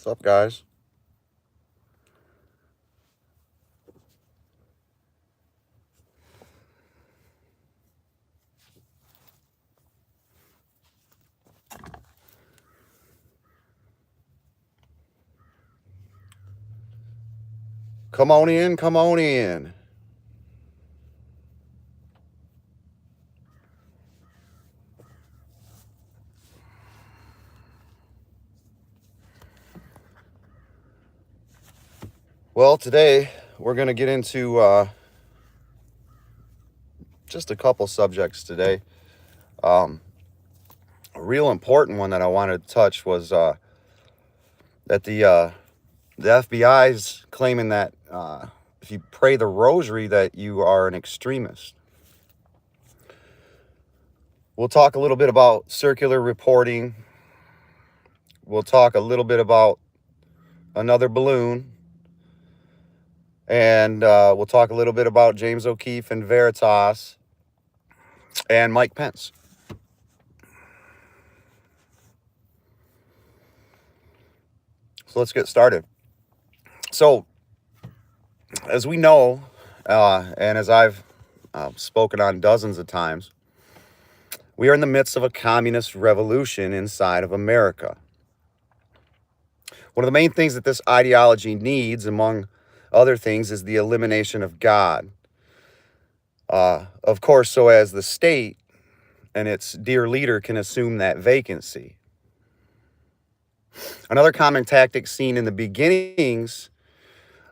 What's up, guys? Come on in, come on in. Well, today we're going to get into just a couple subjects today. A real important one that I wanted to touch was that the FBI's claiming that if you pray the rosary that you are an extremist. We'll talk a little bit about circular reporting. We'll talk a little bit about another balloon. And we'll talk a little bit about James Okeefe and Veritas and Mike Pence. So let's get started. So, as we know, and as I've spoken on dozens of times, we are in the midst of a communist revolution inside of America. One of the main things that this ideology needs, among other things, is the elimination of God. Of course, so as the state and its dear leader can assume that vacancy. Another common tactic seen in the beginnings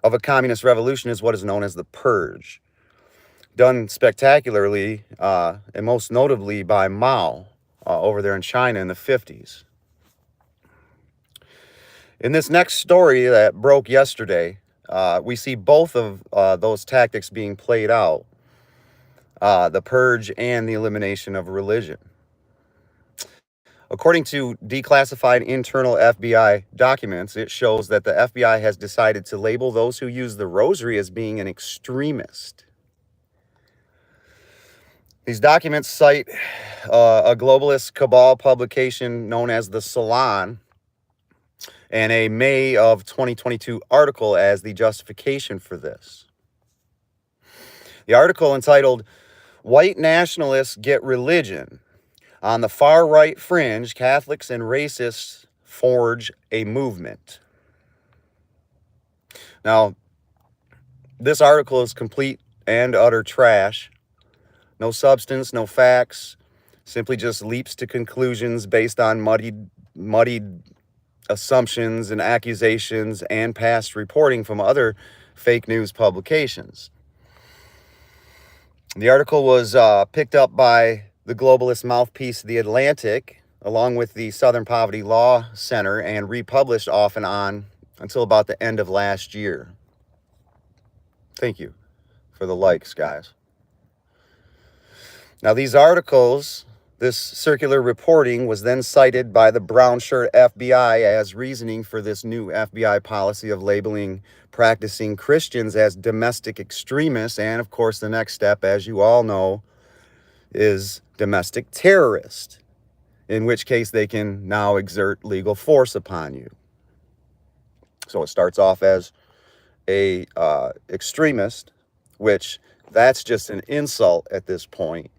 of a communist revolution is what is known as the purge, done spectacularly and most notably by Mao over there in China in the 50s. In this next story that broke yesterday, we see both of those tactics being played out, the purge and the elimination of religion. According to declassified internal FBI documents, it shows that the FBI has decided to label those who use the rosary as being an extremist. These documents cite a globalist cabal publication known as The Salon and a May of 2022 article as the justification for this. The article entitled, "White Nationalists Get Religion. On the far right fringe, Catholics and racists forge a movement." Now, this article is complete and utter trash. No substance, no facts, simply just leaps to conclusions based on muddied assumptions and accusations and past reporting from other fake news publications. The article was picked up by the globalist mouthpiece, The Atlantic, along with the Southern Poverty Law Center, and republished off and on until about the end of last year. Thank you for the likes, guys. Now, these articles, this circular reporting, was then cited by the brown shirt FBI as reasoning for this new FBI policy of labeling practicing Christians as domestic extremists. And of course, the next step, as you all know, is domestic terrorist, in which case they can now exert legal force upon you. So it starts off as a extremist, which that's just an insult at this point.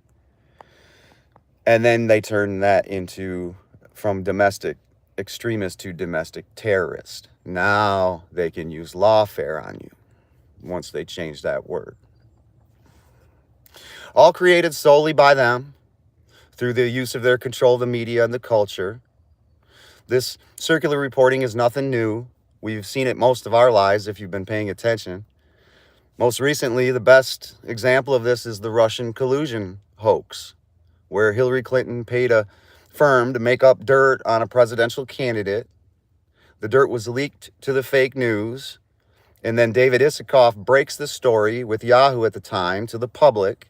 And then they turn that into from domestic extremist to domestic terrorist. Now they can use lawfare on you once they change that word. All created solely by them through the use of their control of the media and the culture. This circular reporting is nothing new. We've seen it most of our lives if you've been paying attention. Most recently, the best example of this is the Russian collusion hoax, where Hillary Clinton paid a firm to make up dirt on a presidential candidate. The dirt was leaked to the fake news, and then David Isikoff breaks the story with Yahoo at the time to the public.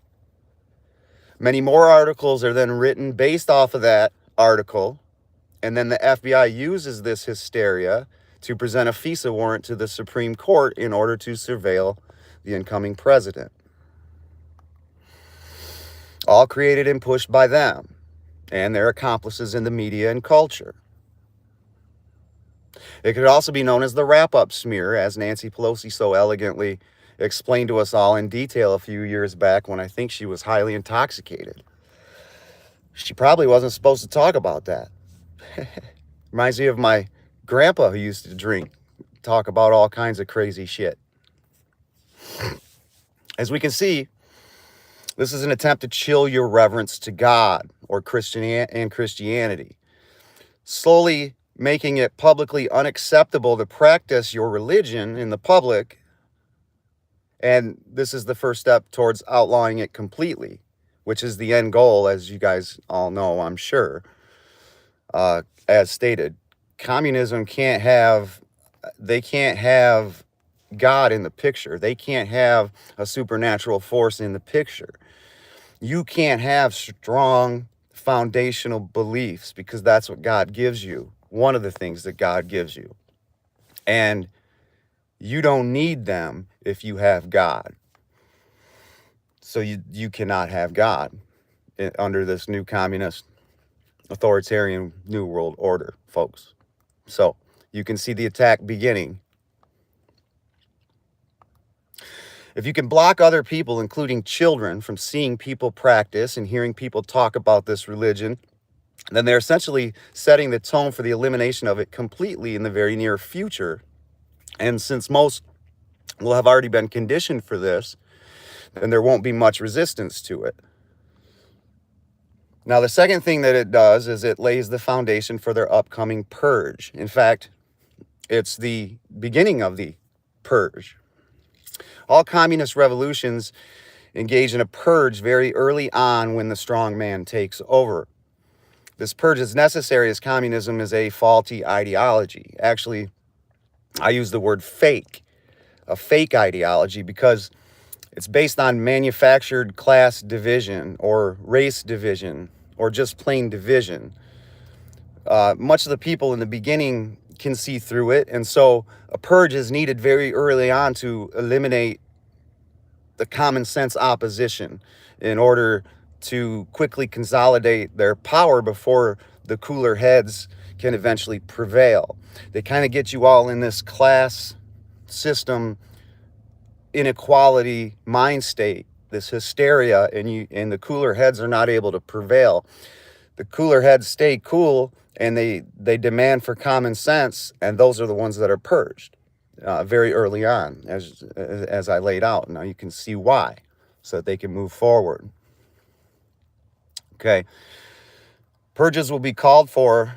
Many more articles are then written based off of that article, and then the FBI uses this hysteria to present a FISA warrant to the Supreme Court in order to surveil the incoming president. All created and pushed by them and their accomplices in the media and culture. It could also be known as the wrap-up smear, as Nancy Pelosi so elegantly explained to us all in detail a few years back when I think she was highly intoxicated. She probably wasn't supposed to talk about that. Reminds me of my grandpa who used to drink, talk about all kinds of crazy shit. As we can see, this is an attempt to chill your reverence to God or Christianity, slowly making it publicly unacceptable to practice your religion in the public. And this is the first step towards outlawing it completely, which is the end goal, as you guys all know, I'm sure. As stated, communism can't have God in the picture. They can't have a supernatural force in the picture. You can't have strong foundational beliefs because that's what God gives you. One of the things that God gives you. And you don't need them if you have God. So you cannot have God under this new communist authoritarian new world order, folks. So you can see the attack beginning. If you can block other people, including children, from seeing people practice and hearing people talk about this religion, then they're essentially setting the tone for the elimination of it completely in the very near future. And since most will have already been conditioned for this, then there won't be much resistance to it. Now, the second thing that it does is it lays the foundation for their upcoming purge. In fact, it's the beginning of the purge. All communist revolutions engage in a purge very early on when the strong man takes over. This purge is necessary as communism is a faulty ideology. Actually, I use the word fake, a fake ideology, because it's based on manufactured class division or race division or just plain division. Much of the people in the beginning can see through it, and so a purge is needed very early on to eliminate the common sense opposition in order to quickly consolidate their power before the cooler heads can eventually prevail. They kind of get you all in this class system inequality mind state, this hysteria, and the cooler heads are not able to prevail. The cooler heads stay cool and they demand for common sense, and those are the ones that are purged very early on, as I laid out. Now you can see why, so that they can move forward. Okay, purges will be called for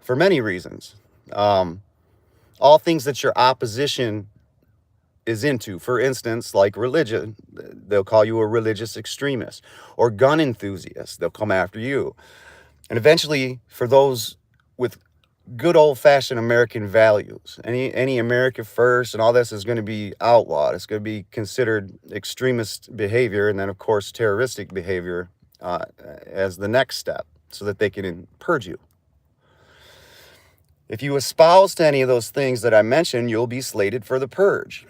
many reasons. All things that your opposition is into. For instance, like religion, they'll call you a religious extremist, or gun enthusiast, they'll come after you. And eventually, for those with good old-fashioned American values, any America first and all this is going to be outlawed. It's going to be considered extremist behavior, and then of course terroristic behavior as the next step, so that they can purge you. If you espouse to any of those things that I mentioned, you'll be slated for the purge.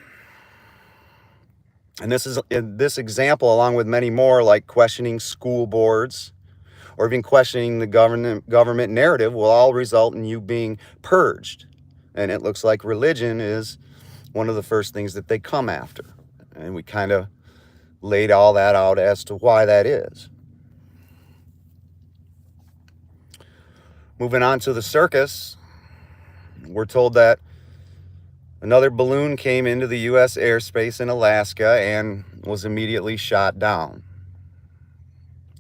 And this example, along with many more, like questioning school boards or even questioning the government narrative, will all result in you being purged. And it looks like religion is one of the first things that they come after. And we kind of laid all that out as to why that is. Moving on to the circus, we're told that another balloon came into the U.S. airspace in Alaska and was immediately shot down.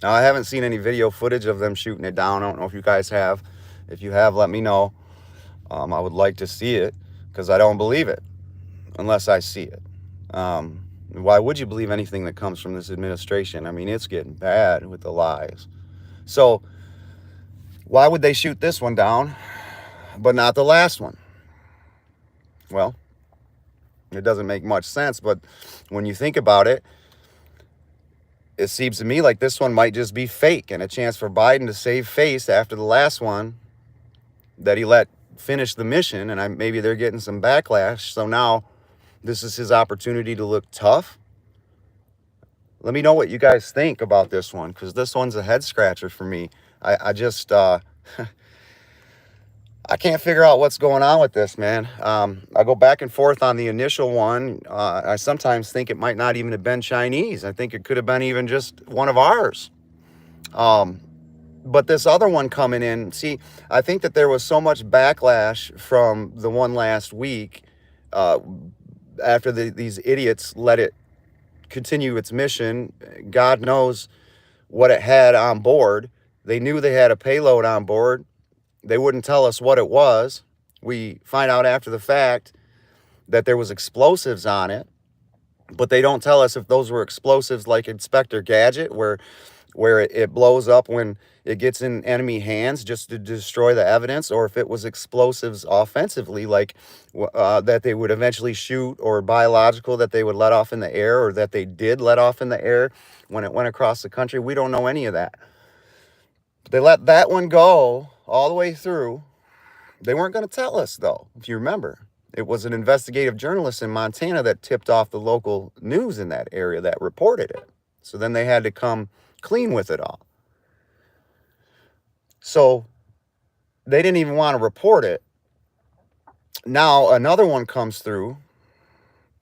Now, I haven't seen any video footage of them shooting it down. I don't know if you guys have. If you have, let me know. I would like to see it, because I don't believe it unless I see it. Why would you believe anything that comes from this administration? I mean, it's getting bad with the lies. So why would they shoot this one down, but not the last one? Well, it doesn't make much sense, but when you think about it, it seems to me like this one might just be fake and a chance for Biden to save face after the last one that he let finish the mission, and maybe they're getting some backlash, so now this is his opportunity to look tough. Let me know what you guys think about this one, because this one's a head scratcher for me. I just I can't figure out what's going on with this, man. I go back and forth on the initial one. I sometimes think it might not even have been Chinese. I think it could have been even just one of ours. Um, but this other one coming in, see, I think that there was so much backlash from the one last week uh, after these idiots let it continue its mission. God knows what it had on board. They knew they had a payload on board. They wouldn't tell us what it was. We find out after the fact that there was explosives on it, but they don't tell us if those were explosives like Inspector Gadget, where it blows up when it gets in enemy hands just to destroy the evidence, or if it was explosives offensively, like that they would eventually shoot, or biological that they would let off in the air, or that they did let off in the air when it went across the country. We don't know any of that. They let that one go all the way through. They weren't going to tell us, though, if you remember. It was an investigative journalist in Montana that tipped off the local news in that area that reported it. So then they had to come clean with it all. So they didn't even want to report it. Now another one comes through,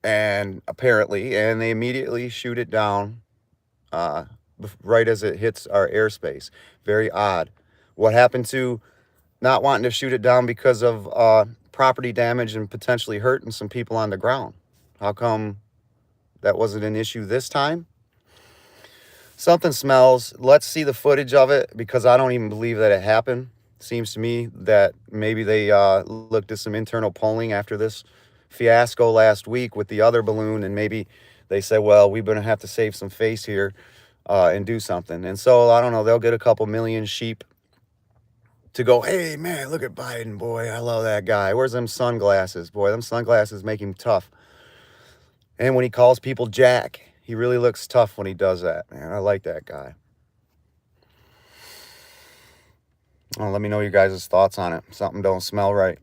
and they immediately shoot it down right as it hits our airspace. Very odd. What happened to not wanting to shoot it down because of property damage and potentially hurting some people on the ground? How come that wasn't an issue this time? Something smells. Let's see the footage of it, because I don't even believe that it happened. Seems to me that maybe they looked at some internal polling after this fiasco last week with the other balloon, and maybe they said, well, we're going to have to save some face here and do something. And so, I don't know, they'll get a couple million sheep to go, hey, man, look at Biden, boy. I love that guy. Where's them sunglasses? Boy, them sunglasses make him tough. And when he calls people Jack, he really looks tough when he does that, man. I like that guy. Well, let me know you guys' thoughts on it. Something don't smell right.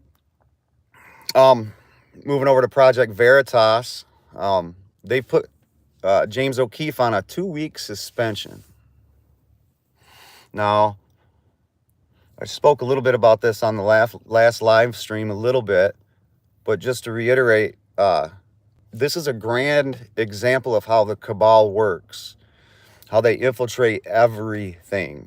Moving over to Project Veritas. They put James Okeefe on a 2-week suspension. Now, I spoke a little bit about this on the last live stream a little bit, but just to reiterate, this is a grand example of how the cabal works, how they infiltrate everything,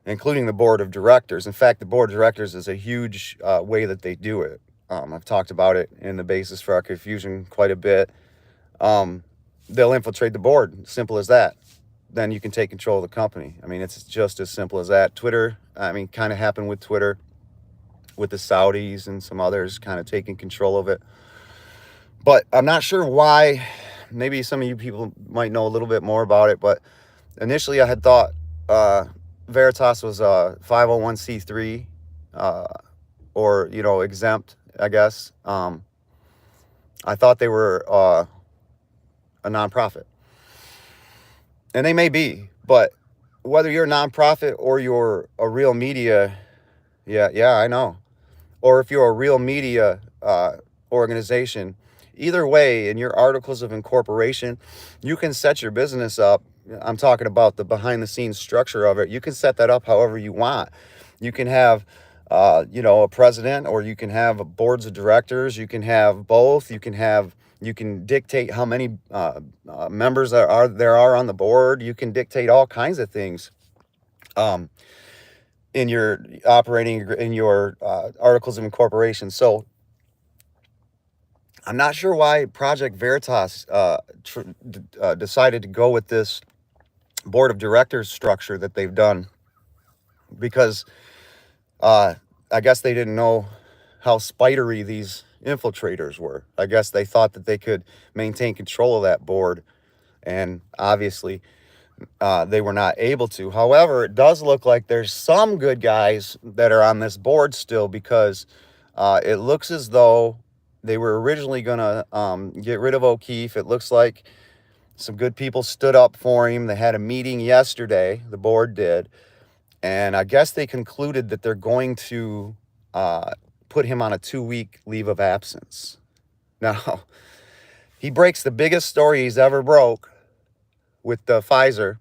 including the board of directors. In fact, the board of directors is a huge way that they do it. I've talked about it in the basis for our confusion quite a bit. They'll infiltrate the board, simple as that. Then you can take control of the company. I mean, it's just as simple as that. Twitter, I mean, kind of happened with Twitter, with the Saudis and some others kind of taking control of it. But I'm not sure why. Maybe some of you people might know a little bit more about it, but initially I had thought Veritas was a 501c3 or, exempt, I guess. I thought they were a nonprofit. And they may be, but whether you're a nonprofit or you're a real media, yeah, I know. Or if you're a real media organization, either way, in your articles of incorporation, you can set your business up. I'm talking about the behind the scenes structure of it. You can set that up however you want. You can have, a president, or you can have boards of directors. You can have both. You can dictate how many members there are on the board. You can dictate all kinds of things in your articles of incorporation. So I'm not sure why Project Veritas decided to go with this board of directors structure that they've done, because I guess they didn't know how spidery these infiltrators were. I guess they thought that they could maintain control of that board, and obviously they were not able to. However, it does look like there's some good guys that are on this board still, because it looks as though they were originally going to get rid of Okeefe. It looks like some good people stood up for him. They had a meeting yesterday, the board did, and I guess they concluded that they're going to put him on a 2-week leave of absence. Now, he breaks the biggest story he's ever broke with Pfizer,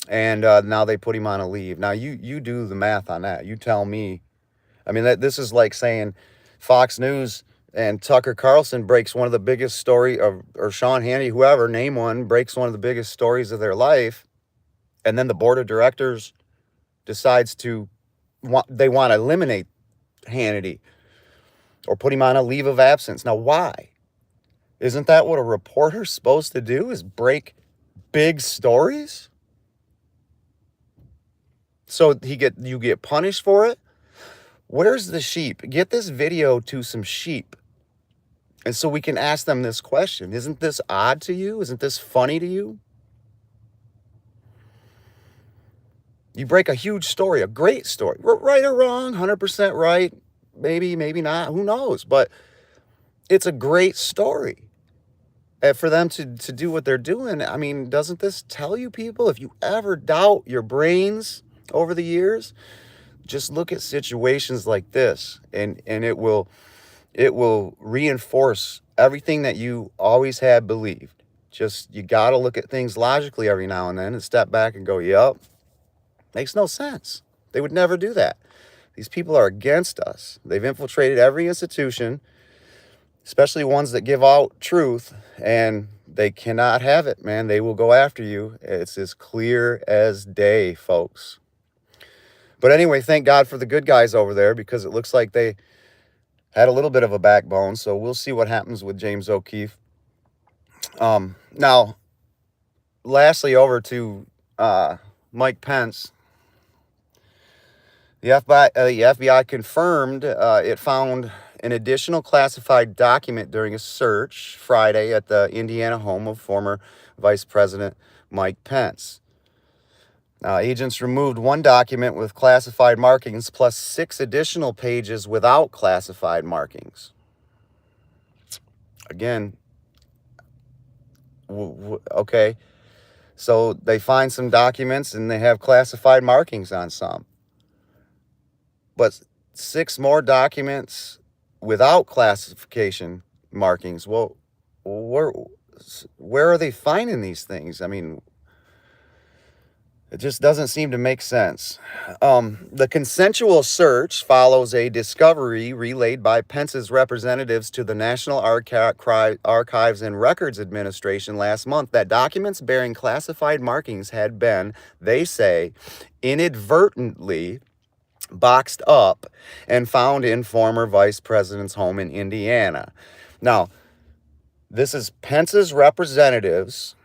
and now they put him on a leave. Now, you do the math on that. You tell me I mean, this is like saying Fox News and Tucker Carlson breaks one of the biggest story of, or Sean Hannity, whoever, name one, breaks one of the biggest stories of their life. And then the board of directors decides they want to eliminate Hannity or put him on a leave of absence. Now, why? Isn't that what a reporter's supposed to do, is break big stories? So you get punished for it? Where's the sheep? Get this video to some sheep. And so we can ask them this question. Isn't this odd to you? Isn't this funny to you? You break a huge story, a great story, right or wrong, 100% right, maybe not, who knows? But it's a great story. And for them to do what they're doing, I mean, doesn't this tell you, people, if you ever doubt your brains over the years, just look at situations like this, and it will reinforce everything that you always had believed. Just, you got to look at things logically every now and then and step back and go, yep, makes no sense. They would never do that. These people are against us. They've infiltrated every institution, especially ones that give out truth, and they cannot have it, man. They will go after you. It's as clear as day, folks. But anyway, thank God for the good guys over there, because it looks like they had a little bit of a backbone. So we'll see what happens with James Okeefe. Now, lastly, over to Mike Pence. The FBI confirmed it found an additional classified document during a search Friday at the Indiana home of former Vice President Mike Pence. Agents removed one document with classified markings plus 6 additional pages without classified markings. Again, okay, so they find some documents and they have classified markings on some. But 6 more documents without classification markings. Well, where are they finding these things? I mean, it just doesn't seem to make sense. The consensual search follows a discovery relayed by Pence's representatives to the National Archives and Records Administration last month that documents bearing classified markings had been, they say, inadvertently boxed up and found in former vice president's home in Indiana. Now, this is Pence's representatives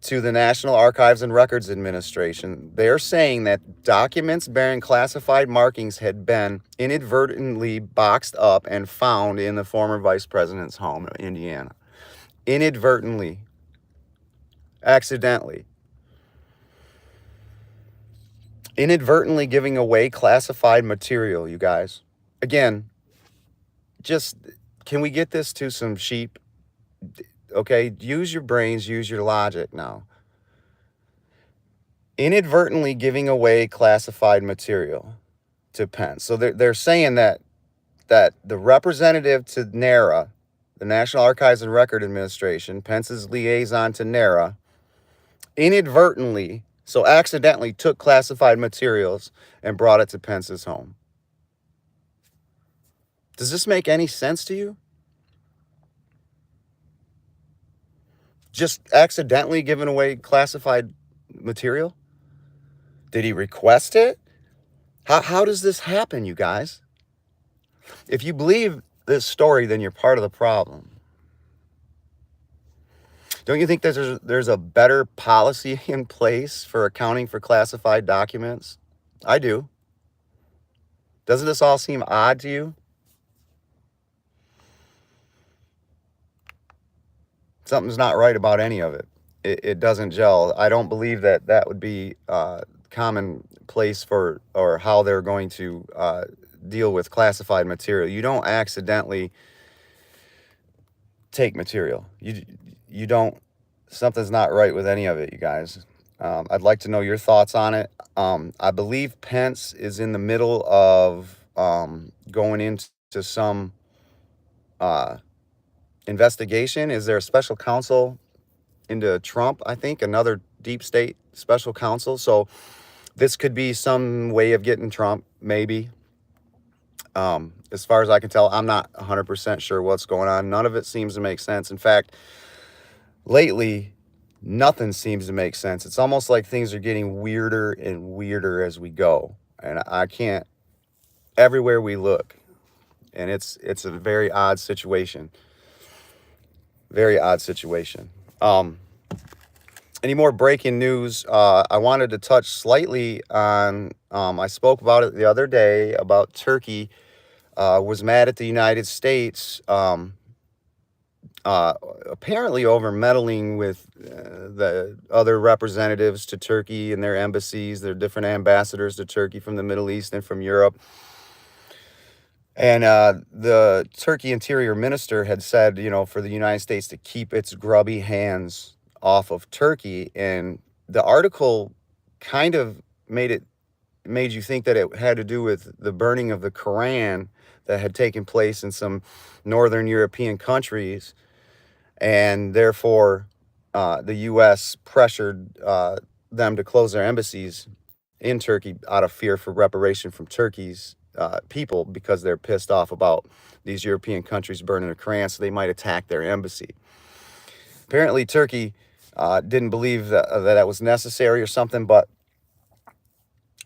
to the National Archives and Records Administration. They're saying that documents bearing classified markings had been inadvertently boxed up and found in the former vice president's home in Indiana. Inadvertently. Accidentally. Inadvertently giving away classified material, you guys. Again, just, can we get this to some sheep? Okay, use your brains, use your logic now. Inadvertently giving away classified material to Pence. So they're saying that the representative to NARA, the National Archives and Record Administration, Pence's liaison to NARA, inadvertently, so accidentally, took classified materials and brought it to Pence's home. Does this make any sense to you? Just accidentally giving away classified material? Did he request it? How does this happen, you guys? If you believe this story, then you're part of the problem. Don't you think there's a better policy in place for accounting for classified documents? I do. Doesn't this all seem odd to you? Something's not right about any of it. It doesn't gel. I don't believe that would be commonplace for, or how they're going to deal with classified material. You don't accidentally take material. You don't. Something's not right with any of it, you guys. I'd like to know your thoughts on it. I believe Pence is in the middle of going into some investigation. Is there a special counsel into Trump? I think another deep state special counsel. So this could be some way of getting Trump, maybe. As far as I can tell, I'm not 100% sure what's going on. None of it seems to make sense. In fact, lately, nothing seems to make sense. It's almost like things are getting weirder and weirder as we go. And I can't, everywhere we look. And it's a very odd situation. Very odd situation. Any more breaking news? I wanted to touch slightly on, I spoke about it the other day, about Turkey was mad at the United States, apparently over meddling with the other representatives to Turkey and their embassies, their different ambassadors to Turkey from the Middle East and from Europe. And the Turkey Interior Minister had said, for the United States to keep its grubby hands off of Turkey. And the article kind of made you think that it had to do with the burning of the Quran that had taken place in some northern European countries. And therefore, the U.S. pressured them to close their embassies in Turkey out of fear for reparation from Turkey's people, because they're pissed off about these European countries burning the Quran, so they might attack their embassy. Apparently, Turkey didn't believe that was necessary or something, but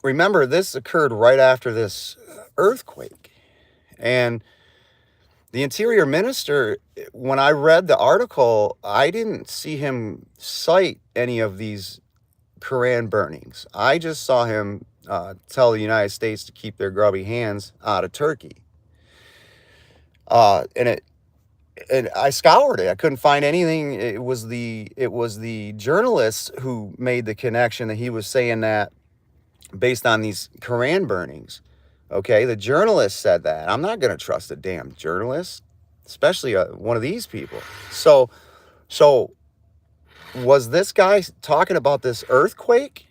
remember, this occurred right after this earthquake. And the Interior Minister, when I read the article, I didn't see him cite any of these Quran burnings. I just saw him tell the United States to keep their grubby hands out of Turkey. And I scoured it. I couldn't find anything. It was the journalist who made the connection that he was saying that based on these Quran burnings. Okay, the journalist said that. I'm not going to trust a damn journalist, especially one of these people. So was this guy talking about this earthquake?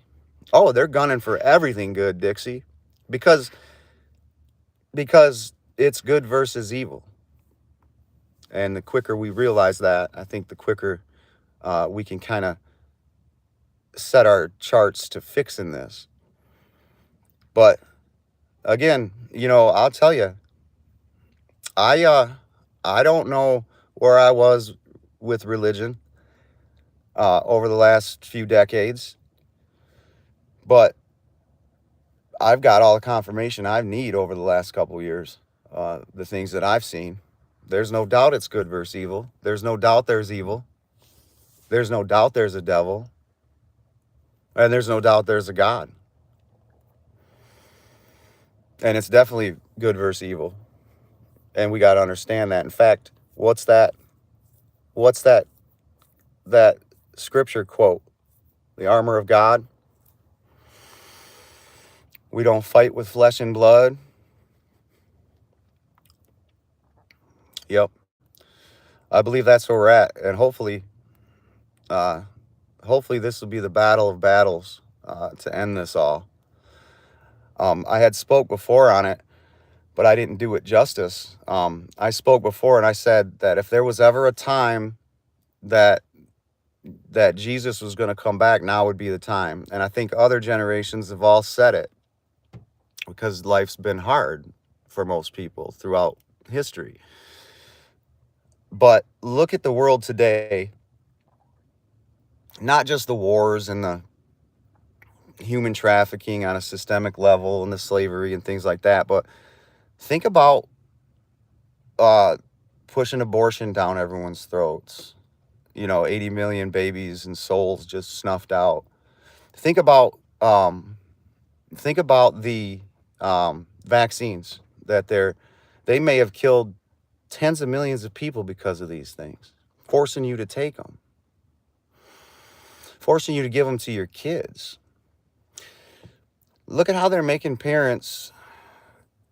Oh, they're gunning for everything good, Dixie, because it's good versus evil. And the quicker we realize that, I think the quicker we can kind of set our charts to fixing this. But again, I'll tell you, I don't know where I was with religion over the last few decades, but I've got all the confirmation I need over the last couple of years, the things that I've seen. There's no doubt it's good versus evil. There's no doubt there's evil. There's no doubt there's a devil. And there's no doubt there's a God. And it's definitely good versus evil. And we got to understand that. In fact, what's that scripture quote? The armor of God. We don't fight with flesh and blood. Yep. I believe that's where we're at. And hopefully this will be the battle of battles to end this all. I had spoke before on it, but I didn't do it justice. I spoke before and I said that if there was ever a time that Jesus was going to come back, now would be the time. And I think other generations have all said it, because life's been hard for most people throughout history. But look at the world today, not just the wars and the human trafficking on a systemic level and the slavery and things like that, but think about pushing abortion down everyone's throats. 80 million babies and souls just snuffed out. Think about the vaccines that they may have killed tens of millions of people because of these things, forcing you to take them, forcing you to give them to your kids. Look at how they're making parents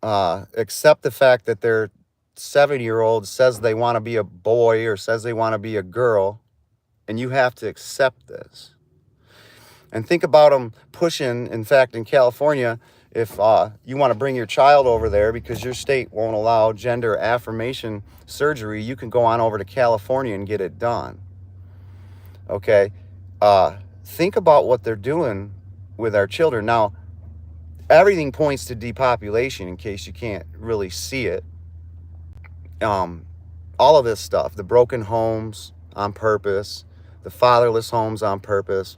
accept the fact that their 7-year-old says they want to be a boy or says they want to be a girl, and you have to accept this. And think about them pushing, in fact, in California, if you want to bring your child over there because your state won't allow gender affirmation surgery, you can go on over to California and get it done. Okay? Think about what they're doing with our children. Now, everything points to depopulation in case you can't really see it. Um, all of this stuff, the broken homes on purpose, the fatherless homes on purpose,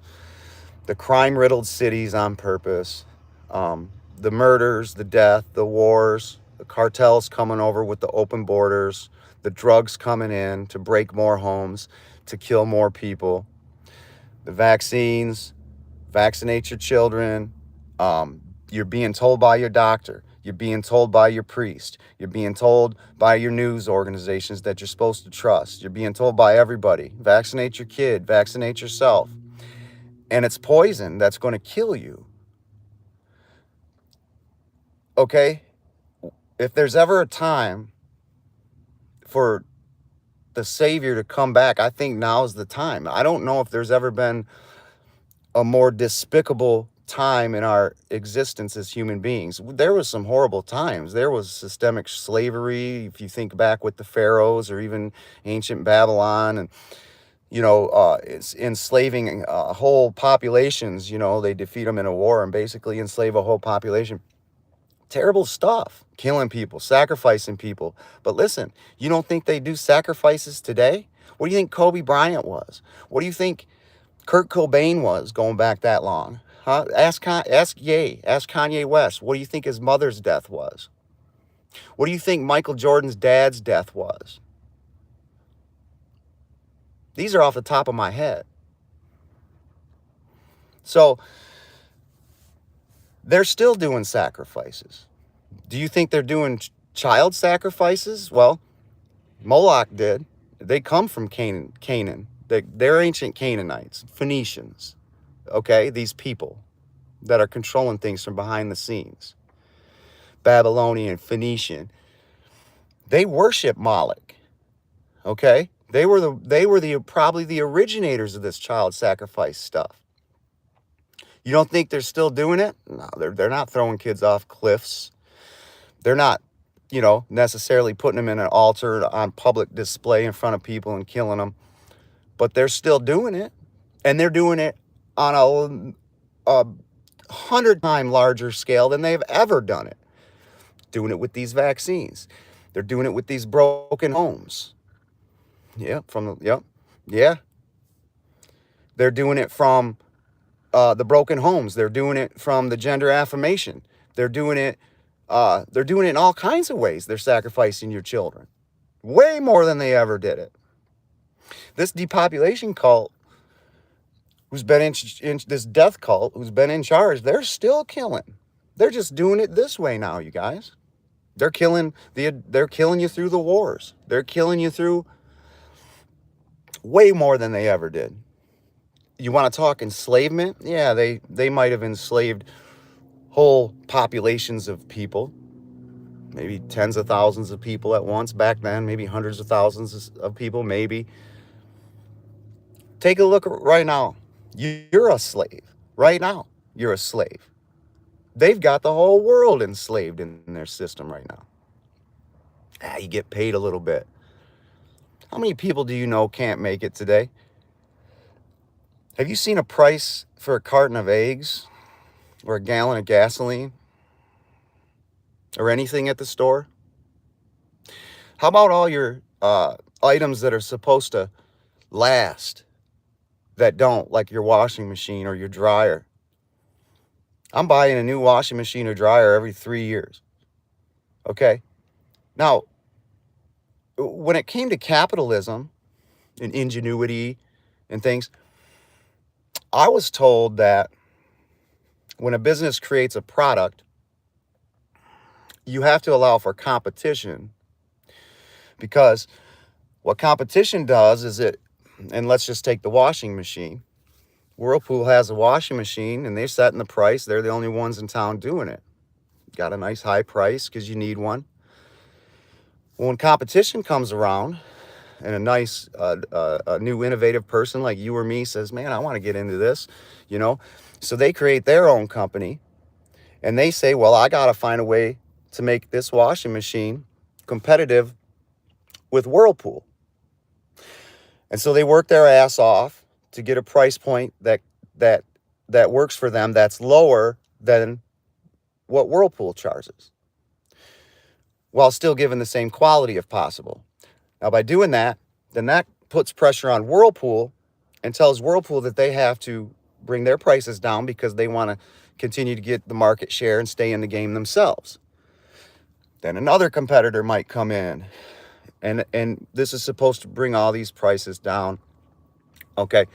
the crime-riddled cities on purpose, the murders, the death, the wars, the cartels coming over with the open borders, the drugs coming in to break more homes, to kill more people, the vaccines, vaccinate your children. You're being told by your doctor. You're being told by your priest. You're being told by your news organizations that you're supposed to trust. You're being told by everybody, vaccinate your kid, vaccinate yourself. And it's poison that's going to kill you. Okay? If there's ever a time for the Savior to come back, I think now is the time. I don't know if there's ever been a more despicable time in our existence as human beings. There was some horrible times. There was systemic slavery, if you think back with the pharaohs or even ancient Babylon, and it's enslaving whole populations. They defeat them in a war and basically enslave a whole population. Terrible stuff, killing people, sacrificing people. But listen, you don't think they do sacrifices today? What do you think Kobe Bryant was? What do you think Kurt Cobain was going back that long? Huh? Ask Kanye West. What do you think his mother's death was? What do you think Michael Jordan's dad's death was? These are off the top of my head. So they're still doing sacrifices. Do you think they're doing child sacrifices? Well, Moloch did. They come from Canaan. They're ancient Canaanites, Phoenicians. Okay, these people that are controlling things from behind the scenes. Babylonian, Phoenician. They worship Moloch. Okay? They were probably the originators of this child sacrifice stuff. You don't think they're still doing it? No, they're not throwing kids off cliffs. They're not, necessarily putting them in an altar on public display in front of people and killing them. But they're still doing it. And they're doing it on a 100 times larger scale than they've ever done it. Doing it with these vaccines. They're doing it with these broken homes. Yeah, yeah. They're doing it from the broken homes. They're doing it from the gender affirmation. They're doing it in all kinds of ways. They're sacrificing your children. Way more than they ever did it. This depopulation cult, who's been in this death cult, who's been in charge, they're still killing. They're just doing it this way now, you guys. They're killing you through the wars. They're killing you through way more than they ever did. You want to talk enslavement? Yeah, they might have enslaved whole populations of people, maybe tens of thousands of people at once back then, maybe hundreds of thousands of people, maybe. Take a look right now. You're a slave. Right now, you're a slave. They've got the whole world enslaved in their system right now. You get paid a little bit. How many people do you know can't make it today? Have you seen a price for a carton of eggs or a gallon of gasoline or anything at the store? How about all your items that are supposed to last that don't, like your washing machine or your dryer? I'm buying a new washing machine or dryer every 3 years. Okay? Now, when it came to capitalism and ingenuity and things, I was told that when a business creates a product, you have to allow for competition, because what competition does is and let's just take the washing machine. Whirlpool has a washing machine and they're setting the price. They're the only ones in town doing it. Got a nice high price because you need one. Well, when competition comes around and a nice a new innovative person like you or me says, man, I want to get into this, so they create their own company and they say, well, I got to find a way to make this washing machine competitive with Whirlpool. And so they work their ass off to get a price point that works for them, that's lower than what Whirlpool charges, while still giving the same quality if possible. Now, by doing that, then that puts pressure on Whirlpool and tells Whirlpool that they have to bring their prices down because they want to continue to get the market share and stay in the game themselves. Then another competitor might come in, and this is supposed to bring all these prices down. Okay.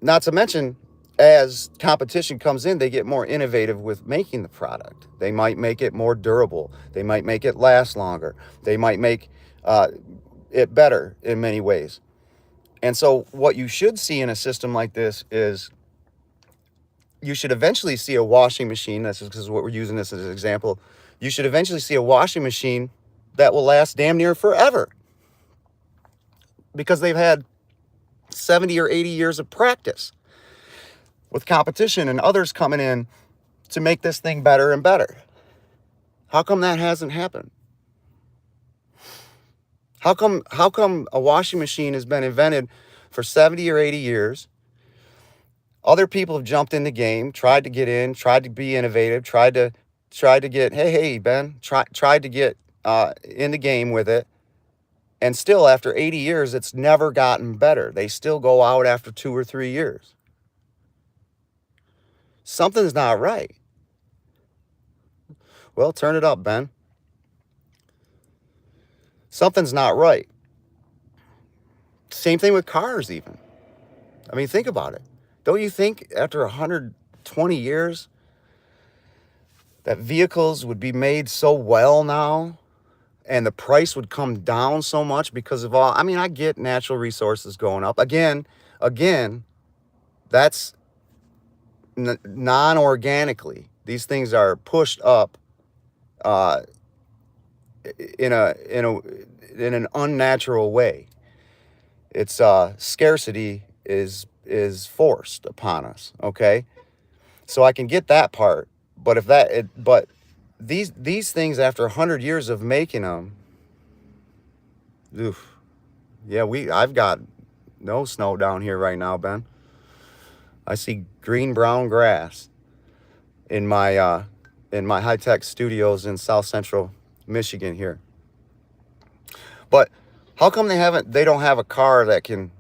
Not to mention, as competition comes in, they get more innovative with making the product. They might make it more durable. They might make it last longer. They might make it better in many ways. And so what you should see in a system like this is you should eventually see a washing machine. This is what we're using this as an example. You should eventually see a washing machine that will last damn near forever because they've had 70 or 80 years of practice with competition and others coming in to make this thing better and better. How come that hasn't happened? How come a washing machine has been invented for 70 or 80 years? Other people have jumped in the game, tried to get in, tried to be innovative, tried to get, hey, Ben, tried to get in the game with it. And still, after 80 years, it's never gotten better. They still go out after 2 or 3 years. Something's not right. Well, turn it up, Ben. Something's not right. Same thing with cars, even. I mean, think about it. Don't you think after 120 years that vehicles would be made so well now and the price would come down so much because of all, I mean, I get natural resources going up. Again, that's non-organically. These things are pushed up in an unnatural way. It's scarcity is forced upon us. Okay, so I can get that part, but these things after 100 years of making them, oof, yeah, I've got no snow down here right now, Ben. I see green brown grass in my high-tech studios in South Central Michigan here. But how come they don't have a car that can,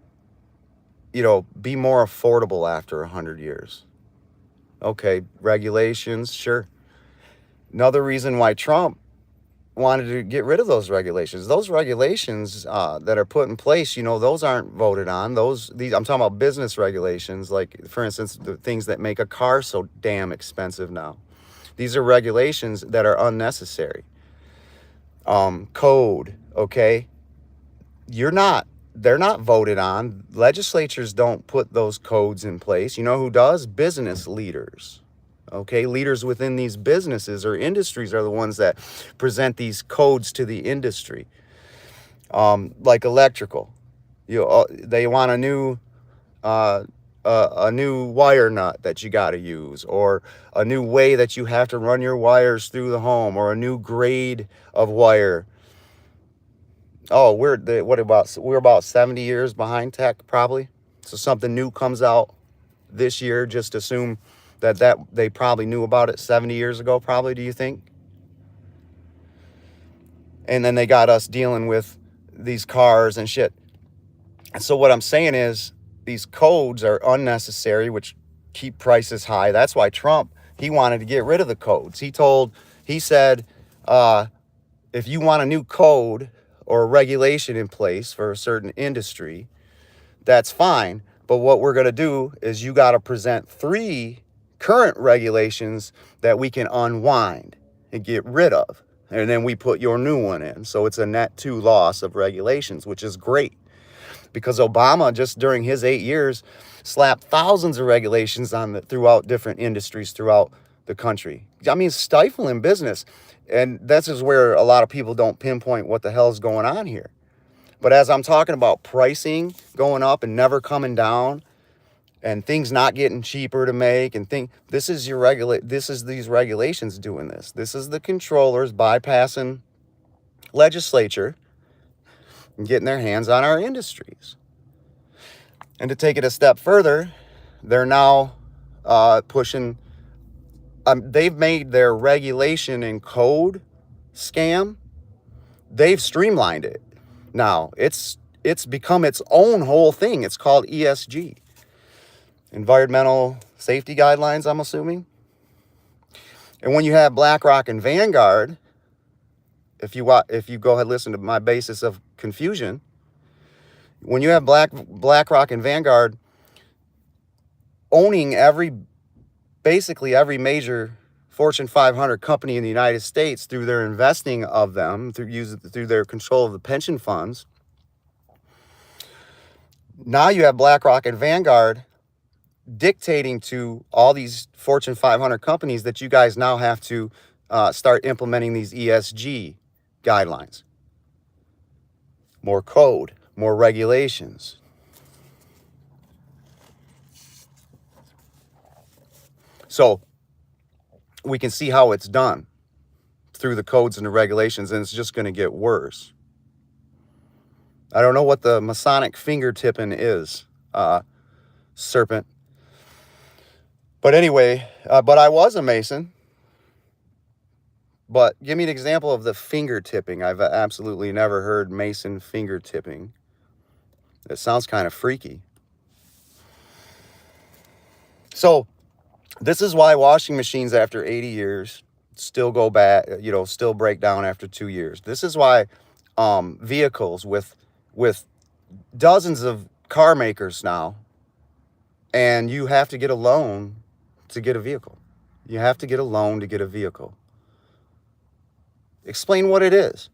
be more affordable after 100 years? Okay, regulations, sure. Another reason why Trump wanted to get rid of those regulations that are put in place, those aren't voted on. I'm talking about business regulations, like, for instance, the things that make a car so damn expensive now. These are regulations that are unnecessary. Code, okay? They're not voted on. Legislatures don't put those codes in place. You know who does? Business leaders. Okay, leaders within these businesses or industries are the ones that present these codes to the industry. Like electrical, they want a new wire nut that you got to use, or a new way that you have to run your wires through the home, or a new grade of wire. Oh, we're about 70 years behind tech, probably. So something new comes out this year. Just assume that they probably knew about it 70 years ago, probably, do you think? And then they got us dealing with these cars and shit. And so what I'm saying is these codes are unnecessary, which keep prices high. That's why Trump, he wanted to get rid of the codes. He said, if you want a new code or a regulation in place for a certain industry, that's fine. But what we're going to do is you got to present 3 current regulations that we can unwind and get rid of. And then we put your new one in. So it's a net 2 loss of regulations, which is great. Because Obama, just during his 8 years, slapped thousands of regulations throughout different industries throughout the country. I mean, stifling business. And this is where a lot of people don't pinpoint what the hell's going on here. But as I'm talking about pricing going up and never coming down, and things not getting cheaper to make, and this is these regulations doing this. This is the controllers bypassing legislature and getting their hands on our industries. And to take it a step further, they're now pushing they've made their regulation and code scam, they've streamlined it. Now it's become its own whole thing. It's called ESG, Environmental Safety Guidelines, I'm assuming. And when you have BlackRock and Vanguard, if you go ahead and listen to my basis of confusion, when you have BlackRock and Vanguard owning basically every major Fortune 500 company in the United States through their investing of them, through their control of the pension funds, now you have BlackRock and Vanguard dictating to all these Fortune 500 companies that you guys now have to start implementing these ESG guidelines. More code, more regulations. So we can see how it's done through the codes and the regulations, and it's just going to get worse. I don't know what the Masonic finger-tipping is, serpent. But anyway, but I was a Mason. But give me an example of the finger-tipping. I've absolutely never heard Mason finger-tipping. It sounds kind of freaky. So this is why washing machines after 80 years still go bad, still break down after 2 years. This is why vehicles with dozens of car makers now, and you have to get a loan to get a vehicle. You have to get a loan to get a vehicle. Explain what it is,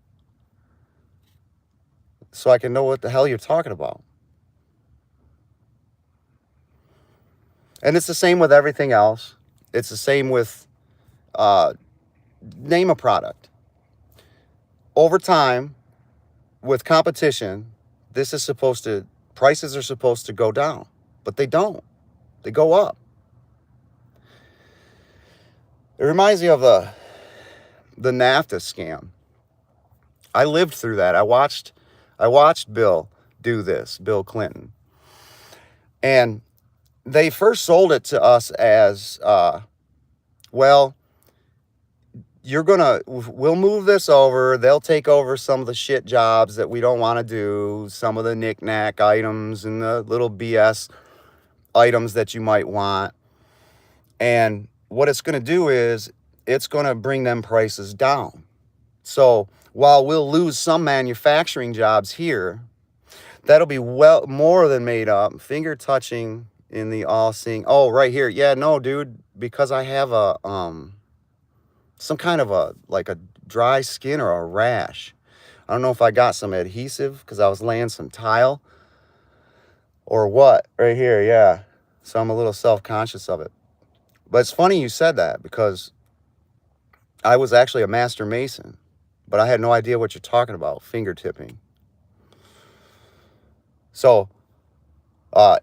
so I can know what the hell you're talking about. And it's the same with everything else. It's the same with, name a product. Over time, with competition, prices are supposed to go down, but they don't. They go up. It reminds me of the NAFTA scam. I lived through that. I watched Bill do this, Bill Clinton. And they first sold it to us as, we'll move this over. They'll take over some of the shit jobs that we don't want to do, some of the knick-knack items and the little BS items that you might want. And what it's going to do is it's going to bring them prices down. So while we'll lose some manufacturing jobs here, that'll be well more than made up. Finger touching in the all-seeing. Oh, right here. Yeah, no, dude, because I have a some kind of a dry skin or a rash. I don't know if I got some adhesive because I was laying some tile or what. Right here, yeah. So I'm a little self-conscious of it. But it's funny you said that, because I was actually a master mason, but I had no idea what you're talking about, finger tipping. So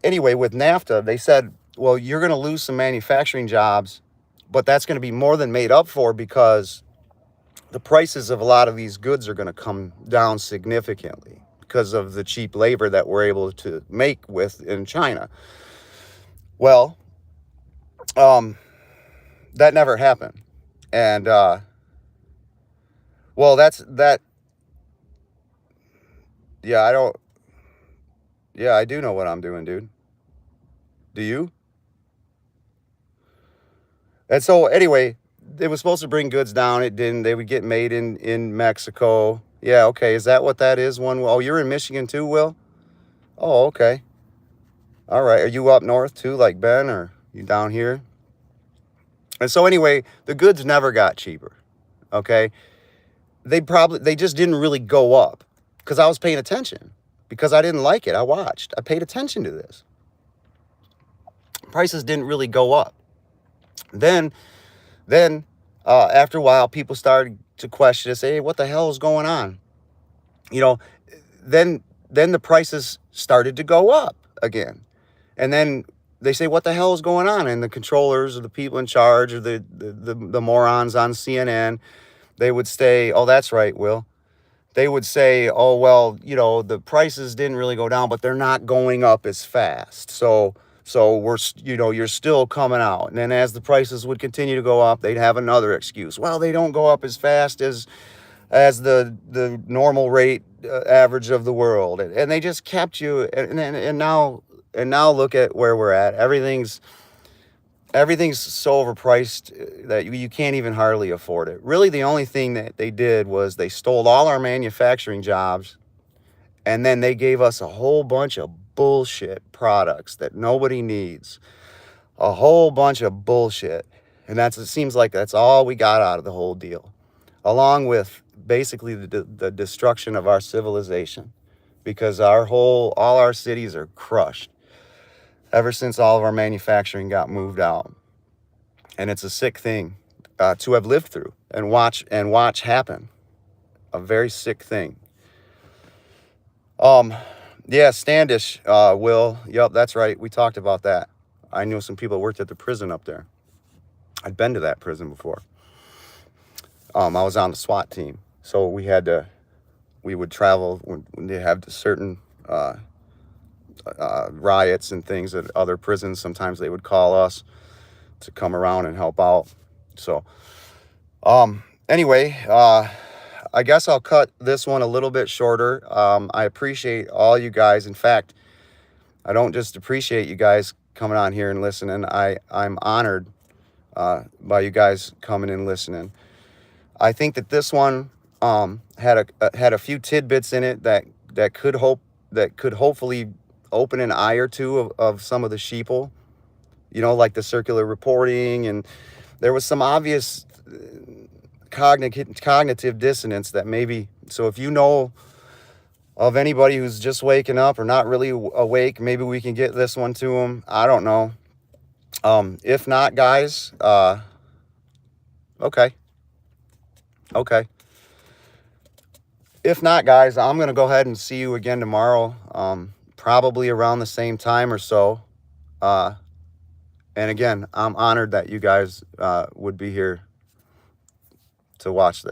anyway, with NAFTA, they said, well, you're going to lose some manufacturing jobs, but that's going to be more than made up for because the prices of a lot of these goods are going to come down significantly because of the cheap labor that we're able to make in China. Well, that never happened. And, well, yeah, I do know what I'm doing, dude. Do you? And so anyway, it was supposed to bring goods down. It didn't. They would get made in Mexico. Yeah, okay. Is that what that is? Oh, you're in Michigan too, Will? Oh, okay. All right. Are you up north too, like Ben, or you down here? And so anyway, the goods never got cheaper. Okay. They just didn't really go up because I was paying attention, because I didn't like it. I paid attention to this. Prices didn't really go up. Then after a while, people started to question us. Hey, what the hell is going on? Then the prices started to go up again. And then they say, what the hell is going on? And the controllers or the people in charge or the morons on CNN, they would say, oh, that's right, Will. They would say, oh, well, the prices didn't really go down, but they're not going up as fast. So So you're still coming out. And then as the prices would continue to go up, they'd have another excuse. Well, they don't go up as fast as the normal rate average of the world. And they just kept you. And now look at where we're at. Everything's so overpriced that you can't even hardly afford it. Really, the only thing that they did was they stole all our manufacturing jobs, and then they gave us a whole bunch of bullshit products that nobody needs. A whole bunch of bullshit. And it seems like that's all we got out of the whole deal. Along with basically the destruction of our civilization. Because all our cities are crushed ever since all of our manufacturing got moved out. And it's a sick thing to have lived through and watch happen. A very sick thing. Yeah, Standish, Will. Yep, that's right. We talked about that. I knew some people that worked at the prison up there. I'd been to that prison before. I was on the SWAT team, so we would travel when they have certain riots and things at other prisons. Sometimes they would call us to come around and help out. So, anyway, I guess I'll cut this one a little bit shorter. I appreciate all you guys. In fact, I don't just appreciate you guys coming on here and listening. I'm honored by you guys coming and listening. I think that this one had a few tidbits in it that could hopefully open an eye or two of some of the sheeple, like the circular reporting, and there was some obvious cognitive dissonance that maybe. So if you know of anybody who's just waking up or not really awake, maybe we can get this one to them. I don't know. If not, guys, okay. If not, guys, I'm going to go ahead and see you again tomorrow, probably around the same time or so. And again, I'm honored that you guys would be here to watch this.